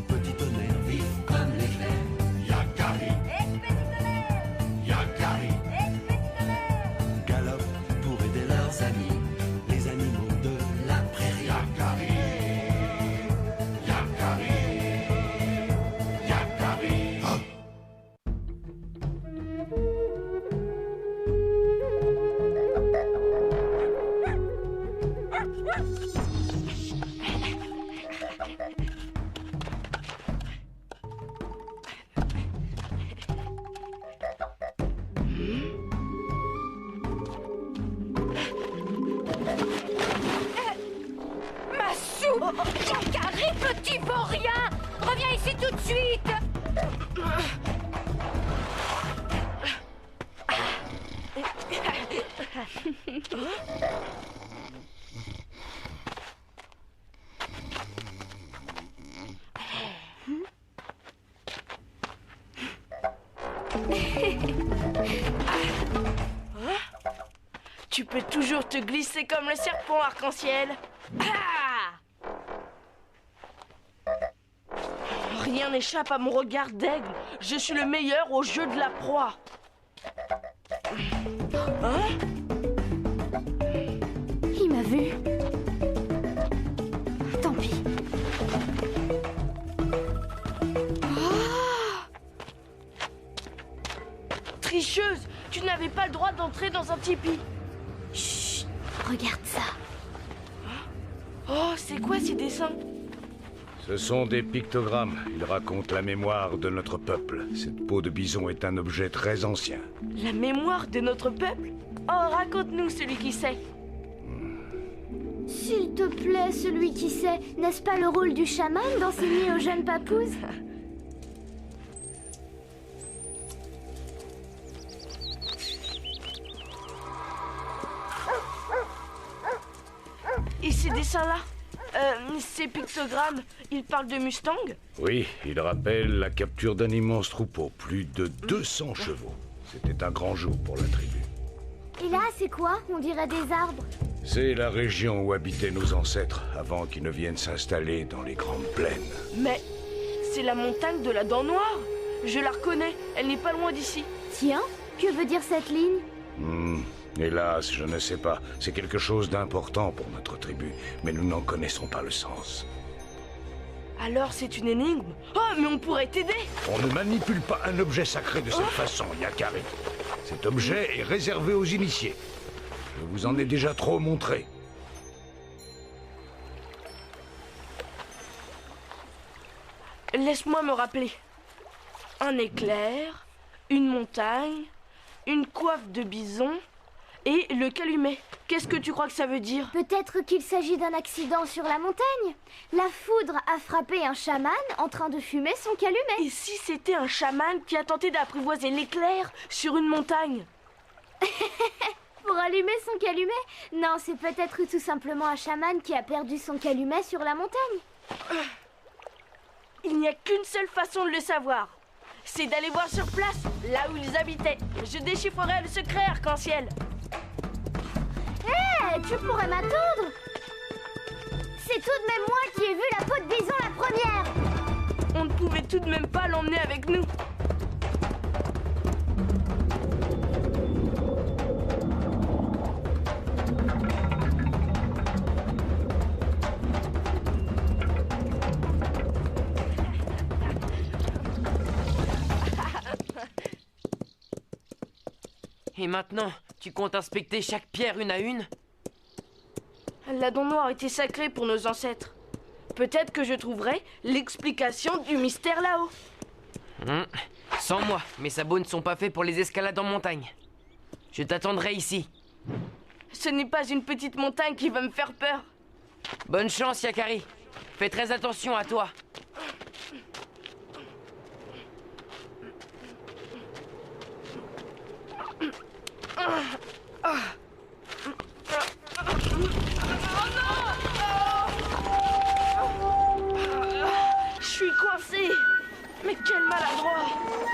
Petit tonnerre vif comme l'éclair. Yakari, Yakari, galope pour aider leurs amis, les animaux de la prairie. Yakari, Yakari, Yakari. Oh. Ma soupe! Yakari, petit vaurien! Reviens ici tout de suite! Tu peux toujours te glisser comme le serpent arc-en-ciel. Ah! Rien n'échappe à mon regard d'aigle. Je suis le meilleur au jeu de la proie. Hein? Il m'a vu. Tant pis. Tricheuse, tu n'avais pas le droit d'entrer dans un tipi. Chut, regarde ça. Oh, c'est quoi ces dessins? Ce sont des pictogrammes. Ils racontent la mémoire de notre peuple. Cette peau de bison est un objet très ancien. La mémoire de notre peuple? Oh, raconte-nous celui qui sait. S'il te plaît, celui qui sait, n'est-ce pas le rôle du chaman d'enseigner aux jeunes papouses? Et ces dessins-là? Ces pictogrammes, ils parlent de Mustang? Oui, ils rappellent la capture d'un immense troupeau. Plus de 200 chevaux. C'était un grand jour pour la tribu. Et là, c'est quoi? On dirait des arbres. C'est la région où habitaient nos ancêtres avant qu'ils ne viennent s'installer dans les grandes plaines. Mais c'est la montagne de la Dent Noire. Je la reconnais, elle n'est pas loin d'ici. Tiens, que veut dire cette ligne? Hélas, je ne sais pas. C'est quelque chose d'important pour notre tribu, mais nous n'en connaissons pas le sens. Alors c'est une énigme? Oh, mais on pourrait t'aider! On ne manipule pas un objet sacré de cette façon, Yakari. Cet objet est réservé aux initiés. Je vous en ai déjà trop montré. Laisse-moi me rappeler. Un éclair, une montagne, une coiffe de bison et le calumet. Qu'est-ce que tu crois que ça veut dire? Peut-être qu'il s'agit d'un accident sur la montagne. La foudre a frappé un chaman en train de fumer son calumet. Et si c'était un chaman qui a tenté d'apprivoiser l'éclair sur une montagne? Pour allumer son calumet? Non, c'est peut-être tout simplement un chaman qui a perdu son calumet sur la montagne. Il n'y a qu'une seule façon de le savoir. C'est d'aller voir sur place, là où ils habitaient. Je déchiffrerai le secret arc-en-ciel. Hé, tu pourrais m'attendre? C'est tout de même moi qui ai vu la peau de bison la première. On ne pouvait tout de même pas l'emmener avec nous. Et maintenant, tu comptes inspecter chaque pierre une à une? La Dent Noire était sacrée pour nos ancêtres. Peut-être que je trouverai l'explication du mystère là-haut. Sans moi, mes sabots ne sont pas faits pour les escalades en montagne. Je t'attendrai ici. Ce n'est pas une petite montagne qui va me faire peur. Bonne chance, Yakari. Fais très attention à toi. Je suis coincé. Mais quel maladroit.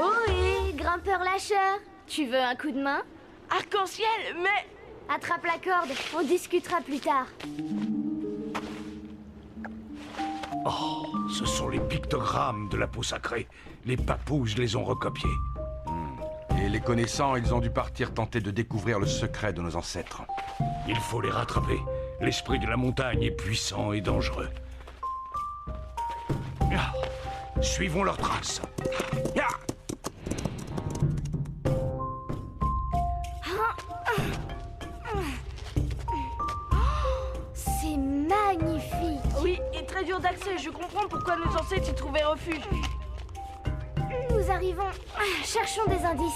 Oh oui, grimpeur lâcheur. Tu veux un coup de main? Arc-en-ciel, mais... Attrape la corde, on discutera plus tard. Oh, Ce sont les pictogrammes de la peau sacrée. Les papous les ont recopiés. Et les connaissants, ils ont dû partir tenter de découvrir le secret de nos ancêtres. Il faut les rattraper. L'esprit de la montagne est puissant et dangereux. Ah, suivons leurs traces. Ah. C'est magnifique. Oui, et très dur d'accès. Je comprends pourquoi nos ancêtres y trouvaient refuge. Nous arrivons. Cherchons des indices.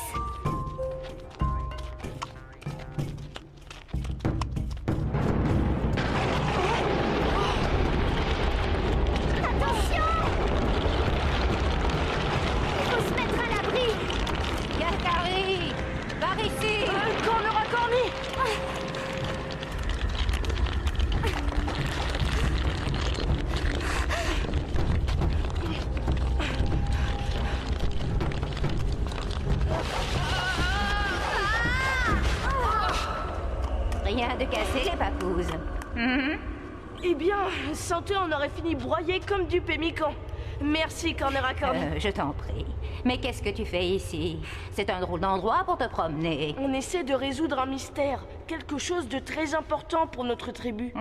Attention! Il faut se mettre à l'abri. Yakari, par ici. Corner à corner. Rien de cassé, les papouses. Eh bien, sans toi, on aurait fini broyé comme du pémican. Merci, Corner à corner. Je t'en prie. Mais qu'est-ce que tu fais ici? C'est un drôle d'endroit pour te promener. On essaie de résoudre un mystère. Quelque chose de très important pour notre tribu.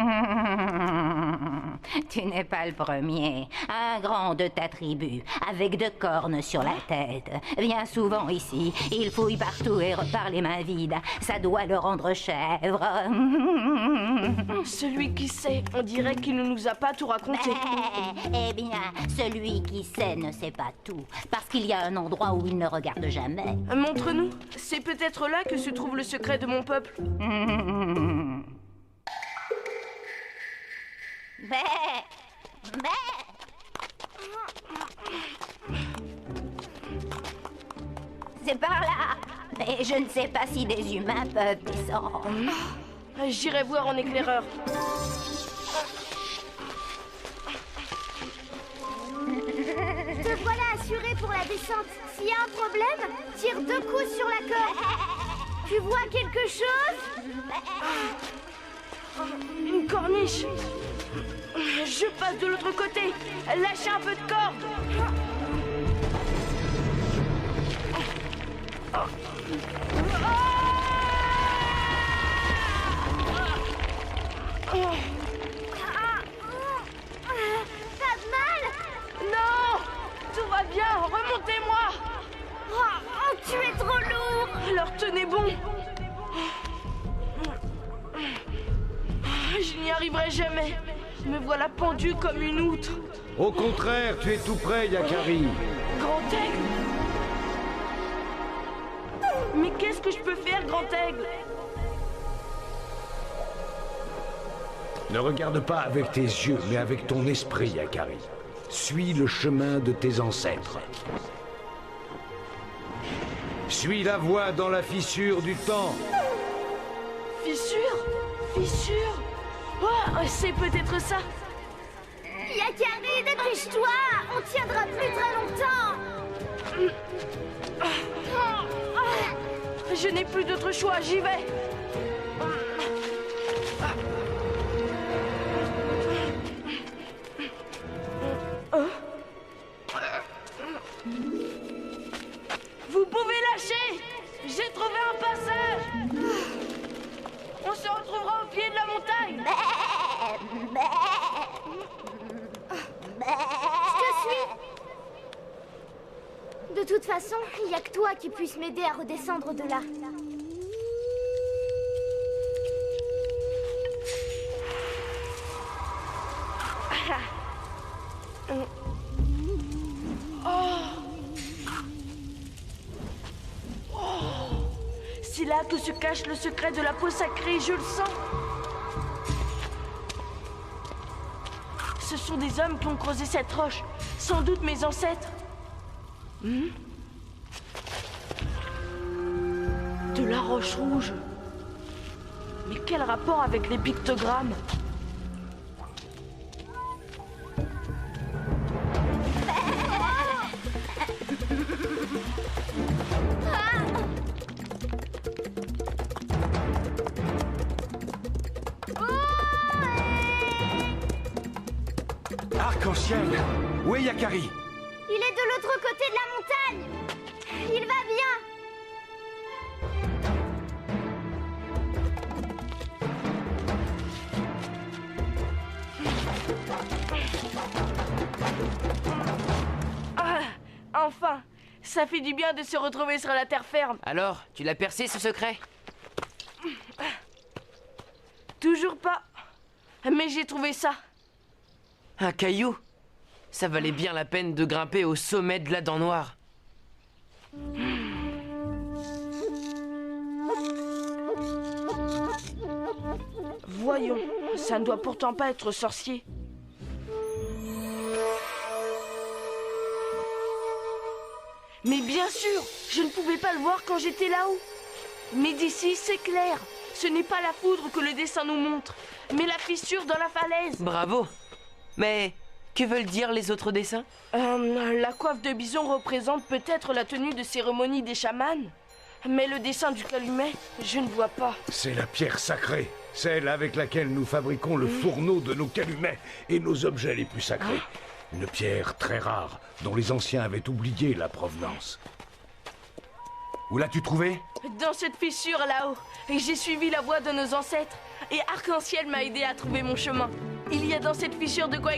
Tu n'es pas le premier. Un grand de ta tribu, avec 2 cornes sur la tête, vient souvent ici. Il fouille partout et repart les mains vides. Ça doit le rendre chèvre. Celui qui sait, on dirait qu'il ne nous a pas tout raconté. Eh bien, celui qui sait ne sait pas tout. Parce qu'il y a un endroit où il ne regarde jamais. Montre-nous. C'est peut-être là que se trouve le secret de mon peuple. C'est par là. Mais je ne sais pas si des humains peuvent descendre. J'irai voir en éclaireur. Te voilà assuré pour la descente. S'il y a un problème, tire 2 coups sur la corde. Tu vois quelque chose? Une corniche. Je passe de l'autre côté. Lâchez un peu de corde. T'as mal? Non! Tout va bien, remontez-moi! Oh, tu es trop lourd. Alors tenez bon! Je n'y arriverai jamais. Me voilà pendu comme une outre. Au contraire, tu es tout près, Yakari. Grand aigle! Mais qu'est-ce que je peux faire, grand aigle? Ne regarde pas avec tes yeux, mais avec ton esprit, Yakari. Suis le chemin de tes ancêtres. Suis la voie dans la fissure du temps. Fissure? Fissure? Oh, c'est peut-être ça. Yakari, dépêche-toi. On tiendra plus très longtemps. Je n'ai plus d'autre choix, j'y vais. Vous pouvez lâcher. J'ai trouvé un passage. On se retrouvera au pied de la montagne. Je te suis. De toute façon, il n'y a que toi qui puisse m'aider à redescendre de là. C'est là que se cache le secret de la peau sacrée, je le sens. Ce sont des hommes qui ont creusé cette roche. Sans doute mes ancêtres. De la roche rouge. Mais quel rapport avec les pictogrammes? Arc-en-ciel! Où est Yakari? Il est de l'autre côté de la montagne. Il va bien. Ah, enfin, ça fait du bien de se retrouver sur la terre ferme. Alors, tu l'as percé ce secret? Toujours pas. Mais j'ai trouvé ça. Un caillou? Ça valait bien la peine de grimper au sommet de la dent noire. Voyons, ça ne doit pourtant pas être sorcier. Mais bien sûr, je ne pouvais pas le voir quand j'étais là-haut. Mais d'ici, c'est clair. Ce n'est pas la foudre que le dessin nous montre, mais la fissure dans la falaise. Bravo! Mais que veulent dire les autres dessins? La coiffe de bison représente peut-être la tenue de cérémonie des chamans. Mais le dessin du calumet, je ne vois pas. C'est la pierre sacrée, celle avec laquelle nous fabriquons le fourneau de nos calumets et nos objets les plus sacrés. Une pierre très rare, dont les anciens avaient oublié la provenance. Où l'as-tu trouvé? Dans cette fissure là-haut, et j'ai suivi la voie de nos ancêtres. Et Arc-en-Ciel m'a aidé à trouver mon chemin. Il y a dans cette fissure de quoi